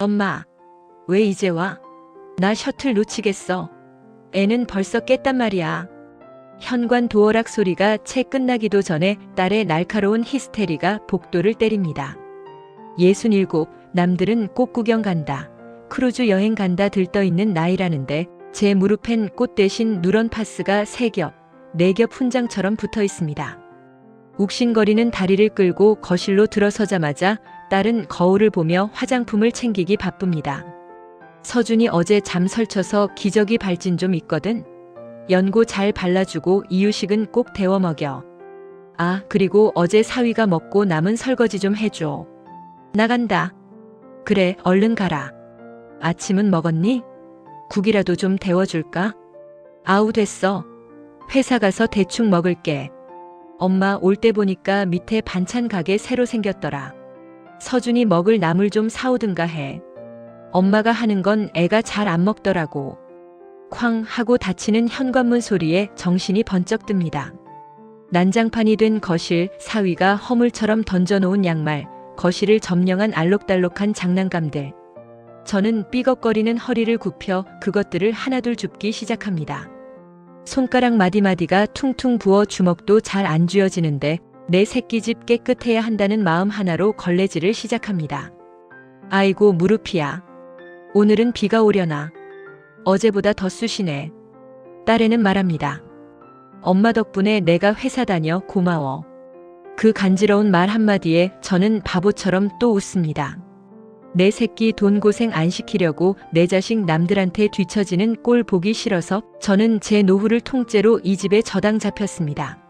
엄마, 왜 이제 와? 나 셔틀 놓치겠어. 애는 벌써 깼단 말이야. 현관 도어락 소리가 채 끝나기도 전에 딸의 날카로운 히스테리가 복도를 때립니다. 67, 남들은 꽃 구경 간다. 크루즈 여행 간다 들떠있는 나이라는데 제 무릎엔 꽃 대신 누런 파스가 3겹, 4겹 훈장처럼 붙어 있습니다. 욱신거리는 다리를 끌고 거실로 들어서자마자 딸은 거울을 보며 화장품을 챙기기 바쁩니다. 서준이 어제 잠 설쳐서 기저귀 발진 좀 있거든. 연고 잘 발라주고 이유식은 꼭 데워 먹여. 아, 그리고 어제 사위가 먹고 남은 설거지 좀 해줘. 나간다. 그래, 얼른 가라. 아침은 먹었니? 국이라도 좀 데워줄까? 아우, 됐어. 회사 가서 대충 먹을게. 엄마 올 때 보니까 밑에 반찬 가게 새로 생겼더라. 서준이 먹을 나물 좀 사오든가 해. 엄마가 하는 건 애가 잘 안 먹더라고. 쾅 하고 닫히는 현관문 소리에 정신이 번쩍 듭니다. 난장판이 된 거실, 사위가 허물처럼 던져놓은 양말, 거실을 점령한 알록달록한 장난감들. 저는 삐걱거리는 허리를 굽혀 그것들을 하나둘 줍기 시작합니다. 손가락 마디마디가 퉁퉁 부어 주먹도 잘 안 쥐어지는데 내 새끼집 깨끗해야 한다는 마음 하나로 걸레질을 시작합니다. 아이고, 무릎이야. 오늘은 비가 오려나. 어제보다 더 쑤시네. 딸애는 말합니다. 엄마 덕분에 내가 회사 다녀 고마워. 그 간지러운 말 한마디에 저는 바보처럼 또 웃습니다. 내 새끼 돈 고생 안 시키려고 내 자식 남들한테 뒤처지는 꼴 보기 싫어서 저는 제 노후를 통째로 이 집에 저당 잡혔습니다.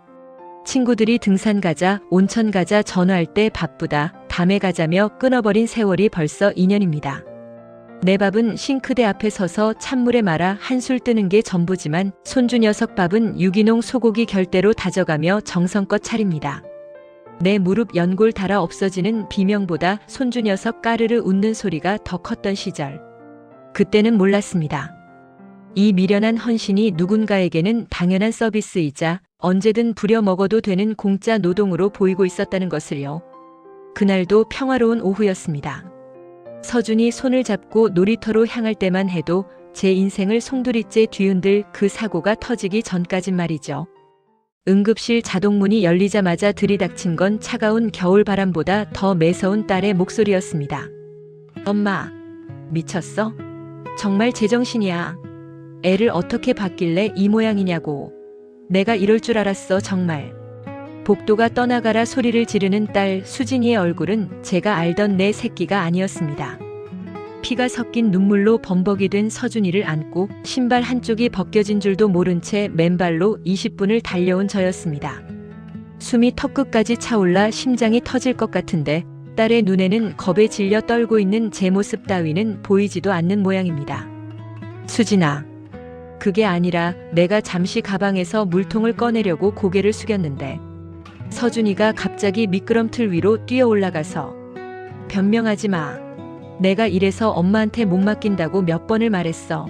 친구들이 등산 가자, 온천 가자 전화할 때 바쁘다, 밤에 가자며 끊어버린 세월이 벌써 2년입니다. 내 밥은 싱크대 앞에 서서 찬물에 말아 한술 뜨는 게 전부지만 손주 녀석 밥은 유기농 소고기 결대로 다져가며 정성껏 차립니다. 내 무릎 연골 닳아 없어지는 비명보다 손주 녀석 까르르 웃는 소리가 더 컸던 시절. 그때는 몰랐습니다. 이 미련한 헌신이 누군가에게는 당연한 서비스이자 언제든 부려먹어도 되는 공짜 노동으로 보이고 있었다는 것을요. 그날도 평화로운 오후였습니다. 서준이 손을 잡고 놀이터로 향할 때만 해도 제 인생을 송두리째 뒤흔들 그 사고가 터지기 전까진 말이죠. 응급실 자동문이 열리자마자 들이닥친 건 차가운 겨울바람보다 더 매서운 딸의 목소리였습니다. 엄마, 미쳤어? 정말 제정신이야. 애를 어떻게 봤길래 이 모양이냐고. 내가 이럴 줄 알았어, 정말. 복도가 떠나가라 소리를 지르는 딸 수진이의 얼굴은 제가 알던 내 새끼가 아니었습니다. 피가 섞인 눈물로 범벅이 된 서준이를 안고 신발 한쪽이 벗겨진 줄도 모른 채 맨발로 20분을 달려온 저였습니다. 숨이 턱끝까지 차올라 심장이 터질 것 같은데 딸의 눈에는 겁에 질려 떨고 있는 제 모습 따위는 보이지도 않는 모양입니다. 수진아. 그게 아니라 내가 잠시 가방에서 물통을 꺼내려고 고개를 숙였는데 서준이가 갑자기 미끄럼틀 위로 뛰어 올라가서 변명하지 마. 내가 이래서 엄마한테 못 맡긴다고 몇 번을 말했어.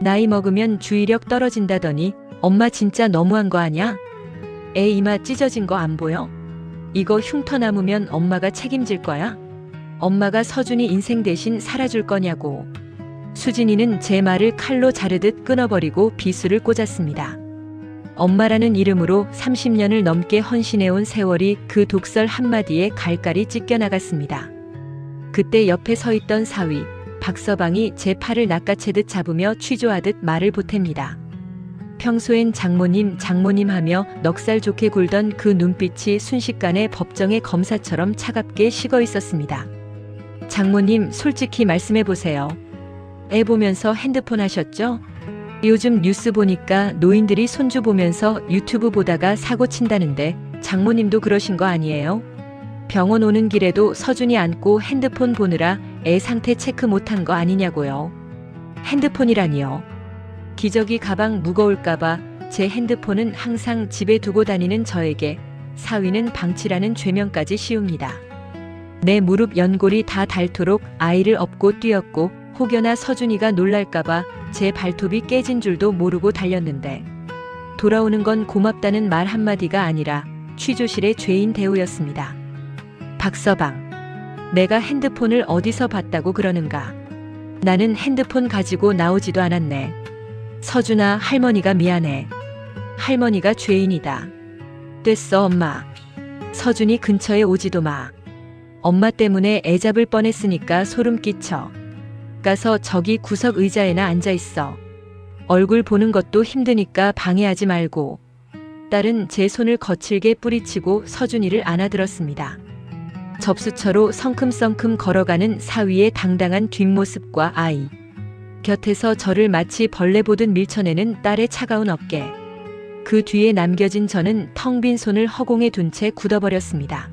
나이 먹으면 주의력 떨어진다더니 엄마 진짜 너무한 거 아냐? 애 이마 찢어진 거 안 보여? 이거 흉터 남으면 엄마가 책임질 거야? 엄마가 서준이 인생 대신 살아줄 거냐고. 수진이는 제 말을 칼로 자르듯 끊어버리고 비수를 꽂았습니다. 엄마라는 이름으로 30년을 넘게 헌신해온 세월이 그 독설 한마디에 갈갈이 찢겨나갔습니다. 그때 옆에 서 있던 사위, 박서방이 제 팔을 낚아채듯 잡으며 취조하듯 말을 보탭니다. 평소엔 장모님 하며 넉살 좋게 굴던 그 눈빛이 순식간에 법정의 검사처럼 차갑게 식어 있었습니다. 장모님, 솔직히 말씀해보세요. 애 보면서 핸드폰 하셨죠? 요즘 뉴스 보니까 노인들이 손주 보면서 유튜브 보다가 사고 친다는데 장모님도 그러신 거 아니에요? 병원 오는 길에도 서준이 안고 핸드폰 보느라 애 상태 체크 못한 거 아니냐고요. 핸드폰이라니요. 기저귀 가방 무거울까봐 제 핸드폰은 항상 집에 두고 다니는 저에게 사위는 방치라는 죄명까지 씌웁니다. 내 무릎 연골이 다 닳도록 아이를 업고 뛰었고 혹여나 서준이가 놀랄까봐 제 발톱이 깨진 줄도 모르고 달렸는데 돌아오는 건 고맙다는 말 한마디가 아니라 취조실의 죄인 대우였습니다. 박서방, 내가 핸드폰을 어디서 봤다고 그러는가. 나는 핸드폰 가지고 나오지도 않았네. 서준아, 할머니가 미안해. 할머니가 죄인이다. 됐어, 엄마. 서준이 근처에 오지도 마. 엄마 때문에 애 잡을 뻔했으니까 소름 끼쳐. 가서 저기 구석 의자에나 앉아 있어. 얼굴 보는 것도 힘드니까 방해하지 말고. 딸은 제 손을 거칠게 뿌리치고 서준이를 안아들었습니다. 접수처로 성큼성큼 걸어가는 사위의 당당한 뒷모습과 아이. 곁에서 저를 마치 벌레 보듯 밀쳐내는 딸의 차가운 어깨. 그 뒤에 남겨진 저는 텅 빈 손을 허공에 둔 채 굳어버렸습니다.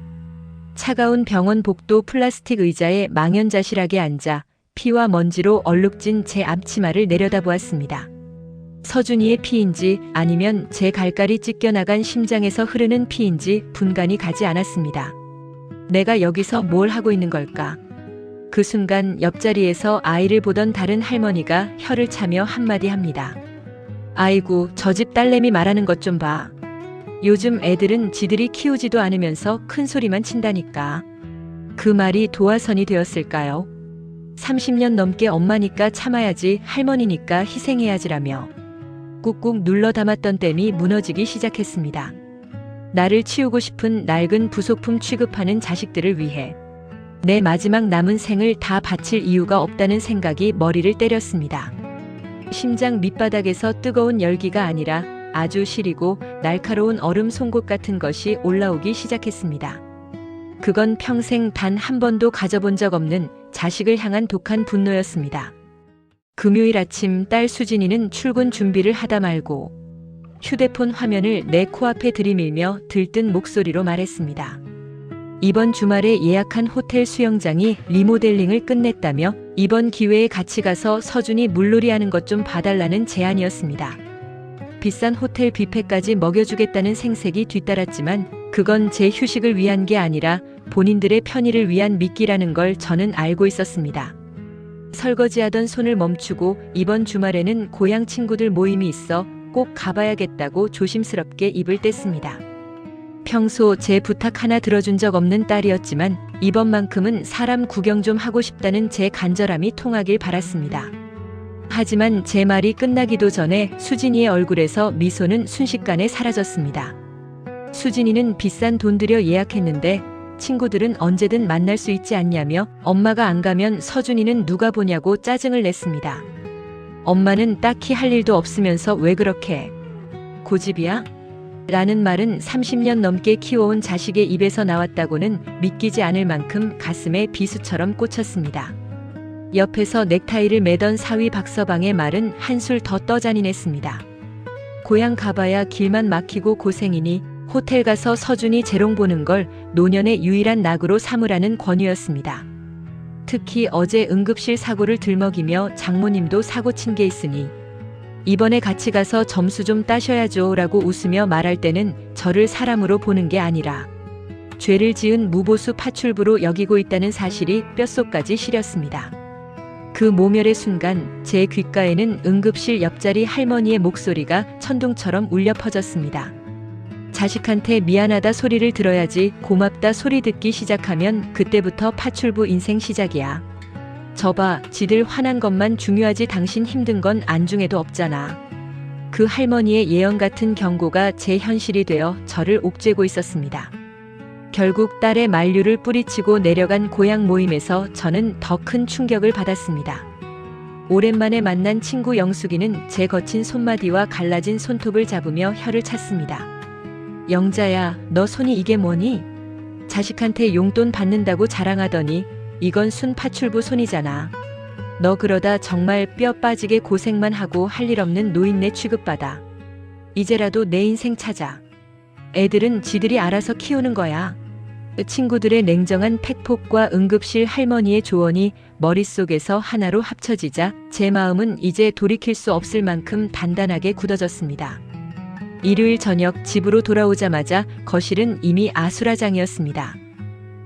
차가운 병원 복도 플라스틱 의자에 망연자실하게 앉아 피와 먼지로 얼룩진 제 앞치마를 내려다보았습니다. 서준이의 피인지 아니면 제 갈갈이 찢겨나간 심장에서 흐르는 피인지 분간이 가지 않았습니다. 내가 여기서 뭘 하고 있는 걸까? 그 순간 옆자리에서 아이를 보던 다른 할머니가 혀를 차며 한마디 합니다. 아이고, 저 집 딸내미 말하는 것 좀 봐. 요즘 애들은 지들이 키우지도 않으면서 큰 소리만 친다니까. 그 말이 도화선이 되었을까요? 30년 넘게 엄마니까 참아야지, 할머니니까 희생해야지라며 꾹꾹 눌러 담았던 댐이 무너지기 시작했습니다. 나를 치우고 싶은 낡은 부속품 취급하는 자식들을 위해 내 마지막 남은 생을 다 바칠 이유가 없다는 생각이 머리를 때렸습니다. 심장 밑바닥에서 뜨거운 열기가 아니라 아주 시리고 날카로운 얼음 송곳 같은 것이 올라오기 시작했습니다. 그건 평생 단 한 번도 가져본 적 없는 자식을 향한 독한 분노였습니다. 금요일 아침 딸 수진이는 출근 준비를 하다 말고 휴대폰 화면을 내 코앞에 들이밀며 들뜬 목소리로 말했습니다. 이번 주말에 예약한 호텔 수영장이 리모델링을 끝냈다며 이번 기회에 같이 가서 서준이 물놀이하는 것 좀 봐달라는 제안이었습니다. 비싼 호텔 뷔페까지 먹여주겠다는 생색이 뒤따랐지만 그건 제 휴식을 위한 게 아니라 본인들의 편의를 위한 미끼라는 걸 저는 알고 있었습니다. 설거지하던 손을 멈추고 이번 주말에는 고향 친구들 모임이 있어 꼭 가봐야겠다고 조심스럽게 입을 뗐습니다. 평소 제 부탁 하나 들어준 적 없는 딸이었지만 이번만큼은 사람 구경 좀 하고 싶다는 제 간절함이 통하길 바랐습니다. 하지만 제 말이 끝나기도 전에 수진이의 얼굴에서 미소는 순식간에 사라졌습니다. 수진이는 비싼 돈 들여 예약했는데 친구들은 언제든 만날 수 있지 않냐며 엄마가 안 가면 서준이는 누가 보냐고 짜증을 냈습니다. 엄마는 딱히 할 일도 없으면서 왜 그렇게 고집이야? 라는 말은 30년 넘게 키워온 자식의 입에서 나왔다고는 믿기지 않을 만큼 가슴에 비수처럼 꽂혔습니다. 옆에서 넥타이를 매던 사위 박서방의 말은 한술 더 떠잔인했습니다. 고향 가봐야 길만 막히고 고생이니 호텔 가서 서준이 재롱 보는 걸 노년의 유일한 낙으로 삼으라는 권유였습니다. 특히 어제 응급실 사고를 들먹이며 장모님도 사고 친 게 있으니 이번에 같이 가서 점수 좀 따셔야죠 라고 웃으며 말할 때는 저를 사람으로 보는 게 아니라 죄를 지은 무보수 파출부로 여기고 있다는 사실이 뼛속까지 시렸습니다. 그 모멸의 순간 제 귓가에는 응급실 옆자리 할머니의 목소리가 천둥처럼 울려 퍼졌습니다. 자식한테 미안하다 소리를 들어야지 고맙다 소리 듣기 시작하면 그때부터 파출부 인생 시작이야. 저봐, 지들 화난 것만 중요하지 당신 힘든 건 안중에도 없잖아. 그 할머니의 예언 같은 경고가 제 현실이 되어 저를 옥죄고 있었습니다. 결국 딸의 만류를 뿌리치고 내려간 고향 모임에서 저는 더 큰 충격을 받았습니다. 오랜만에 만난 친구 영숙이는 제 거친 손마디와 갈라진 손톱을 잡으며 혀를 찼습니다. 영자야, 너 손이 이게 뭐니? 자식한테 용돈 받는다고 자랑하더니 이건 순 파출부 손이잖아. 너 그러다 정말 뼈 빠지게 고생만 하고 할 일 없는 노인네 취급받아. 이제라도 내 인생 찾아. 애들은 지들이 알아서 키우는 거야. 친구들의 냉정한 팩폭과 응급실 할머니의 조언이 머릿속에서 하나로 합쳐지자 제 마음은 이제 돌이킬 수 없을 만큼 단단하게 굳어졌습니다. 일요일 저녁 집으로 돌아오자마자 거실은 이미 아수라장이었습니다.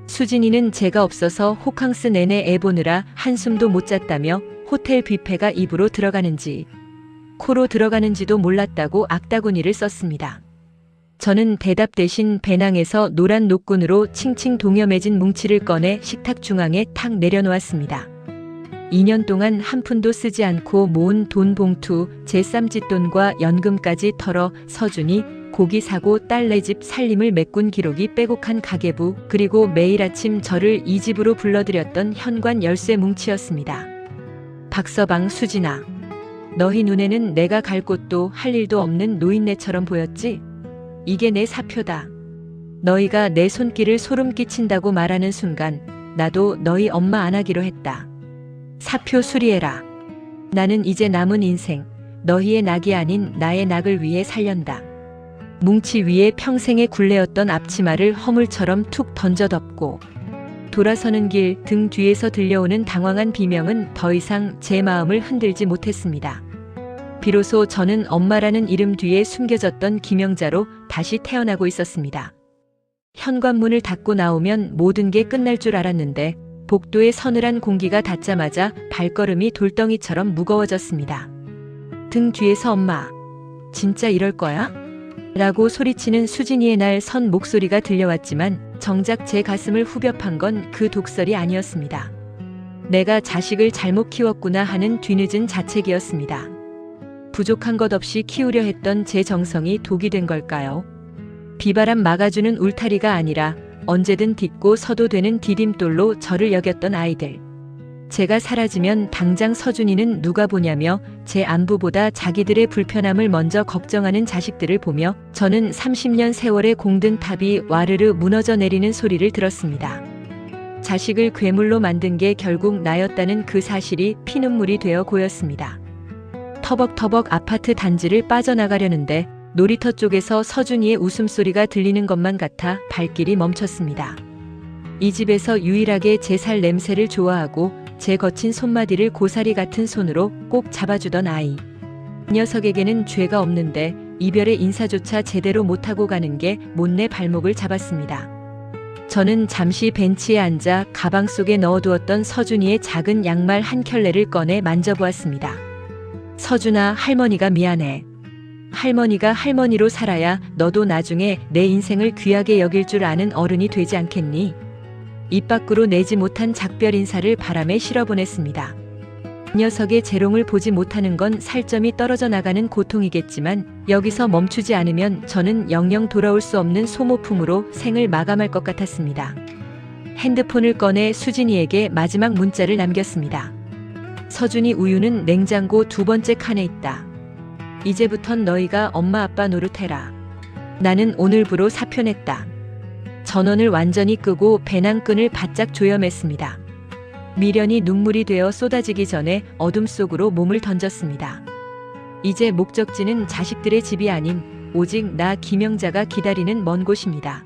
수진이는 제가 없어서 호캉스 내내 애 보느라 한숨도 못 잤다며 호텔 뷔페가 입으로 들어가는지 코로 들어가는지도 몰랐다고 악다구니를 썼습니다. 저는 대답 대신 배낭에서 노란 노끈으로 칭칭 동여매진 뭉치를 꺼내 식탁 중앙에 탁 내려놓았습니다. 2년 동안 한 푼도 쓰지 않고 모은 돈 봉투, 제 쌈짓돈과 연금까지 털어 서준이 고기 사고 딸네 집 살림을 메꾼 기록이 빼곡한 가계부, 그리고 매일 아침 저를 이 집으로 불러들였던 현관 열쇠 뭉치였습니다. 박서방, 수진아. 너희 눈에는 내가 갈 곳도 할 일도 없는 노인네처럼 보였지? 이게 내 사표다. 너희가 내 손길을 소름 끼친다고 말하는 순간 나도 너희 엄마 안 하기로 했다. 사표 수리해라. 나는 이제 남은 인생 너희의 낙이 아닌 나의 낙을 위해 살련다. 뭉치 위에 평생의 굴레였던 앞치마를 허물처럼 툭 던져 덮고 돌아서는 길 등 뒤에서 들려오는 당황한 비명은 더 이상 제 마음을 흔들지 못했습니다. 비로소 저는 엄마라는 이름 뒤에 숨겨졌던 기명자로 다시 태어나고 있었습니다. 현관문을 닫고 나오면 모든 게 끝날 줄 알았는데 복도에 서늘한 공기가 닿자마자 발걸음이 돌덩이처럼 무거워졌습니다. 등 뒤에서 엄마, 진짜 이럴 거야? 라고 소리치는 수진이의 날 선 목소리가 들려왔지만 정작 제 가슴을 후벼 판 건 그 독설이 아니었습니다. 내가 자식을 잘못 키웠구나 하는 뒤늦은 자책이었습니다. 부족한 것 없이 키우려 했던 제 정성이 독이 된 걸까요? 비바람 막아주는 울타리가 아니라 언제든 딛고 서도 되는 디딤돌로 저를 여겼던 아이들. 제가 사라지면 당장 서준이는 누가 보냐며 제 안부보다 자기들의 불편함을 먼저 걱정하는 자식들을 보며 저는 30년 세월의 공든 탑이 와르르 무너져 내리는 소리를 들었습니다. 자식을 괴물로 만든 게 결국 나였다는 그 사실이 피눈물이 되어 고였습니다. 터벅터벅 아파트 단지를 빠져나가려는데 놀이터 쪽에서 서준이의 웃음소리가 들리는 것만 같아 발길이 멈췄습니다. 이 집에서 유일하게 제 살 냄새를 좋아하고 제 거친 손마디를 고사리 같은 손으로 꼭 잡아주던 아이. 녀석에게는 죄가 없는데 이별의 인사조차 제대로 못하고 가는 게 못내 발목을 잡았습니다. 저는 잠시 벤치에 앉아 가방 속에 넣어두었던 서준이의 작은 양말 한 켤레를 꺼내 만져보았습니다. 서준아, 할머니가 미안해. 할머니가 할머니로 살아야 너도 나중에 내 인생을 귀하게 여길 줄 아는 어른이 되지 않겠니? 입 밖으로 내지 못한 작별 인사를 바람에 실어보냈습니다. 녀석의 재롱을 보지 못하는 건 살점이 떨어져 나가는 고통이겠지만 여기서 멈추지 않으면 저는 영영 돌아올 수 없는 소모품으로 생을 마감할 것 같았습니다. 핸드폰을 꺼내 수진이에게 마지막 문자를 남겼습니다. 서준이 우유는 냉장고 2번째 칸에 있다. 이제부턴 너희가 엄마 아빠 노릇해라. 나는 오늘부로 사표 냈다. 전원을 완전히 끄고 배낭끈을 바짝 조여맸습니다. 미련이 눈물이 되어 쏟아지기 전에 어둠 속으로 몸을 던졌습니다. 이제 목적지는 자식들의 집이 아닌 오직 나 김영자가 기다리는 먼 곳입니다.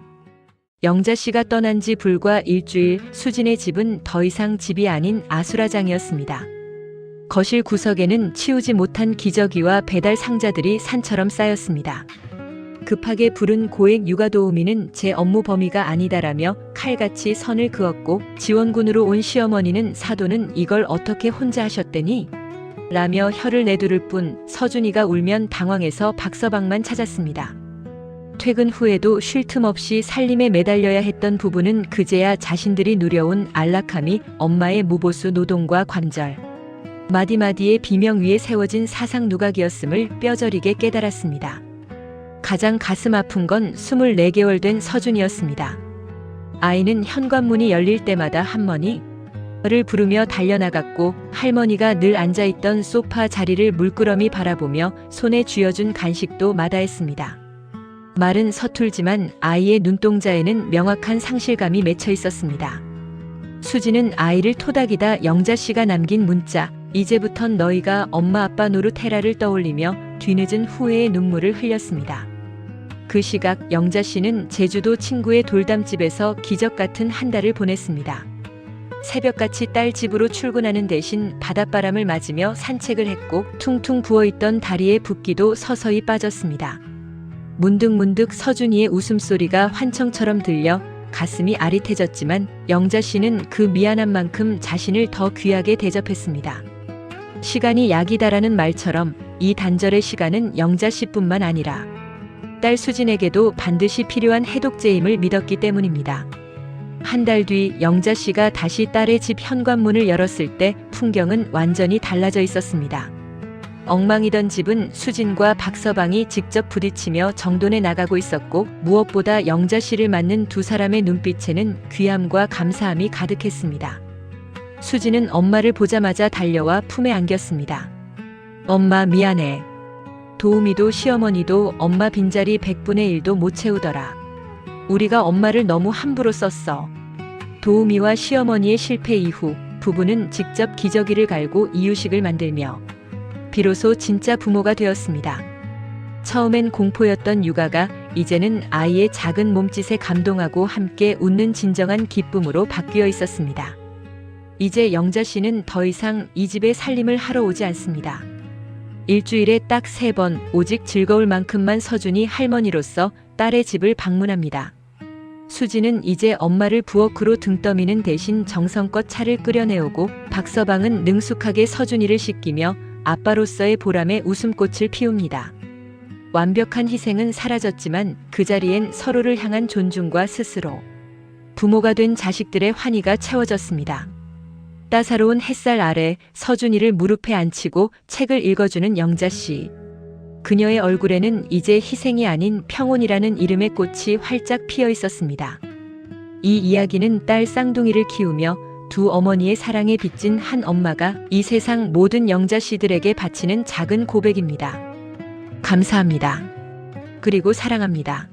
영자 씨가 떠난 지 불과 일주일, 수진의 집은 더 이상 집이 아닌 아수라장이었습니다. 거실 구석에는 치우지 못한 기저귀와 배달 상자들이 산처럼 쌓였습니다. 급하게 부른 고액 육아도우미는 제 업무 범위가 아니다라며 칼같이 선을 그었고 지원군으로 온 시어머니는 사도는 이걸 어떻게 혼자 하셨대니? 라며 혀를 내두를 뿐 서준이가 울면 당황해서 박서방만 찾았습니다. 퇴근 후에도 쉴 틈 없이 살림에 매달려야 했던 부부는 그제야 자신들이 누려온 안락함이 엄마의 무보수 노동과 관절, 마디마디의 비명 위에 세워진 사상 누각이었음을 뼈저리게 깨달았습니다. 가장 가슴 아픈 건 24개월 된 서준이었습니다. 아이는 현관문이 열릴 때마다 할머니를 부르며 달려나갔고 할머니가 늘 앉아있던 소파 자리를 물끄러미 바라보며 손에 쥐어준 간식도 마다했습니다. 말은 서툴지만 아이의 눈동자에는 명확한 상실감이 맺혀 있었습니다. 수지는 아이를 토닥이다 영자 씨가 남긴 문자, 이제부턴 너희가 엄마 아빠 노릇해라를 떠올리며 뒤늦은 후회의 눈물을 흘렸습니다. 그 시각 영자 씨는 제주도 친구의 돌담집에서 기적 같은 한 달을 보냈습니다. 새벽같이 딸 집으로 출근하는 대신 바닷바람을 맞으며 산책을 했고 퉁퉁 부어있던 다리의 붓기도 서서히 빠졌습니다. 문득문득 서준이의 웃음소리가 환청처럼 들려 가슴이 아릿해졌지만 영자 씨는 그 미안한 만큼 자신을 더 귀하게 대접했습니다. 시간이 약이다라는 말처럼 이 단절의 시간은 영자 씨뿐만 아니라 딸 수진에게도 반드시 필요한 해독제임을 믿었기 때문입니다. 한 달 뒤 영자 씨가 다시 딸의 집 현관문을 열었을 때 풍경은 완전히 달라져 있었습니다. 엉망이던 집은 수진과 박서방이 직접 부딪히며 정돈해 나가고 있었고, 무엇보다 영자 씨를 맞는 두 사람의 눈빛에는 귀함과 감사함이 가득했습니다. 수진은 엄마를 보자마자 달려와 품에 안겼습니다. 엄마 미안해. 도우미도 시어머니도 엄마 빈자리 100분의 1도 못 채우더라. 우리가 엄마를 너무 함부로 썼어. 도우미와 시어머니의 실패 이후 부부는 직접 기저귀를 갈고 이유식을 만들며 비로소 진짜 부모가 되었습니다. 처음엔 공포였던 육아가 이제는 아이의 작은 몸짓에 감동하고 함께 웃는 진정한 기쁨으로 바뀌어 있었습니다. 이제 영자 씨는 더 이상 이 집에 살림을 하러 오지 않습니다. 일주일에 딱 3번 오직 즐거울 만큼만 서준이 할머니로서 딸의 집을 방문합니다. 수지는 이제 엄마를 부엌으로 등 떠미는 대신 정성껏 차를 끓여내오고, 박서방은 능숙하게 서준이를 씻기며 아빠로서의 보람에 웃음꽃을 피웁니다. 완벽한 희생은 사라졌지만 그 자리엔 서로를 향한 존중과 스스로 부모가 된 자식들의 환희가 채워졌습니다. 따사로운 햇살 아래 서준이를 무릎에 앉히고 책을 읽어주는 영자 씨. 그녀의 얼굴에는 이제 희생이 아닌 평온이라는 이름의 꽃이 활짝 피어 있었습니다. 이 이야기는 딸 쌍둥이를 키우며 두 어머니의 사랑에 빚진 한 엄마가 이 세상 모든 영자 씨들에게 바치는 작은 고백입니다. 감사합니다. 그리고 사랑합니다.